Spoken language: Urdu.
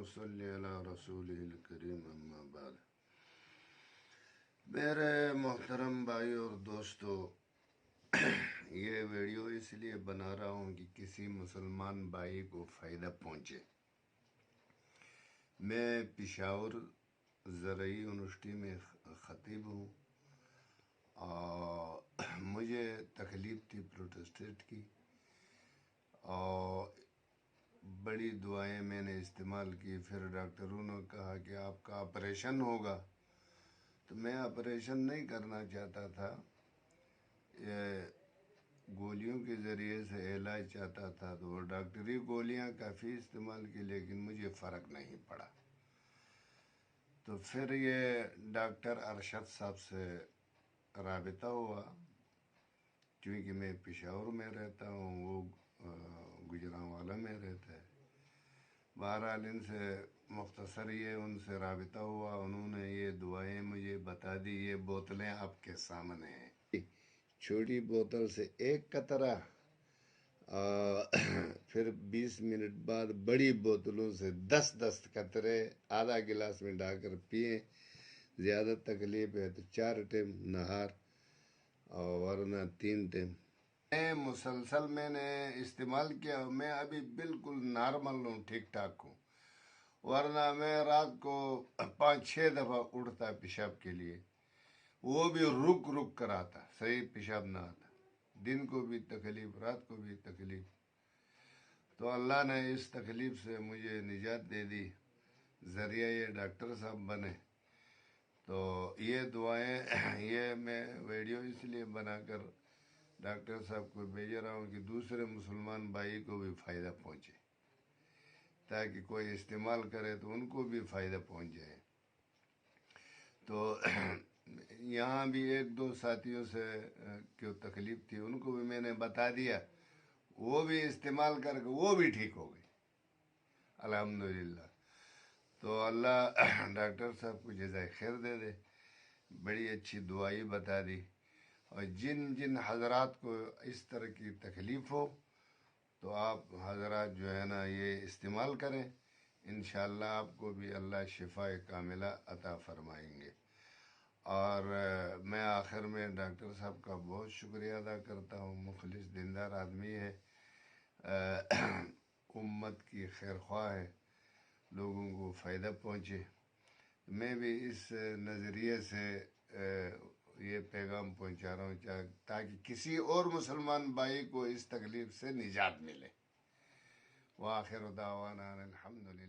نصلی علی رسولہ الکریم اما بعد۔ میرے محترم بھائی اور دوستو، یہ ویڈیو اس لیے بنا رہا ہوں کہ کسی مسلمان بھائی کو فائدہ پہنچے۔ میں پشاور زرعی یونیورسٹی میں خطیب ہوں اور مجھے تکلیف تھی پروسٹیٹ کی، اور بڑی دعائیں میں نے استعمال کی۔ پھر ڈاکٹروں نے کہا کہ آپ کا آپریشن ہوگا، تو میں آپریشن نہیں کرنا چاہتا تھا، یہ گولیوں کے ذریعے سے علاج چاہتا تھا۔ تو ڈاکٹری گولیاں کافی استعمال کی لیکن مجھے فرق نہیں پڑا۔ تو پھر یہ ڈاکٹر ارشد صاحب سے رابطہ ہوا، کیونکہ میں پشاور میں رہتا ہوں، وہ گجرانوالہ میں رہتا ہے۔ بہرحال ان سے مختصر یہ ان سے رابطہ ہوا، انہوں نے یہ دعائیں مجھے بتا دی۔ یہ بوتلیں آپ کے سامنے ہیں، چھوٹی بوتل سے ایک قطرہ، پھر 20 منٹ بعد بڑی بوتلوں سے 10 قطرے آدھا گلاس میں ڈال کر پئیں۔ زیادہ تکلیف ہے تو 4 ٹائم نہار اور ورنہ 3 ٹائم۔ مسلسل میں نے استعمال کیا، میں ابھی بالکل نارمل ہوں، ٹھیک ٹھاک ہوں، ورنہ میں رات کو 5-6 دفعہ اٹھتا پیشاب کے لیے، وہ بھی رک کر آتا، صحیح پیشاب نہ آتا، دن کو بھی تکلیف رات کو بھی تکلیف۔ تو اللہ نے اس تکلیف سے مجھے نجات دے دی، ذریعہ یہ ڈاکٹر صاحب بنے۔ تو یہ دعائیں، یہ میں ویڈیو اس لیے بنا کر ڈاکٹر صاحب کو بھیج رہا ہوں کہ دوسرے مسلمان بھائی کو بھی فائدہ پہنچے، تاکہ کوئی استعمال کرے تو ان کو بھی فائدہ پہنچ جائے۔ تو یہاں بھی 1-2 ساتھیوں سے جو تکلیف تھی ان کو بھی میں نے بتا دیا، وہ بھی استعمال کر کے وہ بھی ٹھیک ہو گئی الحمدللہ۔ تو اللہ ڈاکٹر صاحب کو جزائے خیر دے دے، بڑی اچھی دعائی بتا دی۔ اور جن حضرات کو اس طرح کی تکلیف ہو تو آپ حضرات جو ہے نا یہ استعمال کریں، انشاءاللہ آپ کو بھی اللہ شفا کاملہ عطا فرمائیں گے۔ اور میں آخر میں ڈاکٹر صاحب کا بہت شکریہ ادا کرتا ہوں، مخلص دیندار آدمی ہے، امت کی خیر خواہ ہے، لوگوں کو فائدہ پہنچے۔ میں بھی اس نظریے سے یہ پیغام پہنچا رہا ہوں تاکہ کسی اور مسلمان بھائی کو اس تکلیف سے نجات ملے۔ وآخر دعوانا الحمدللہ۔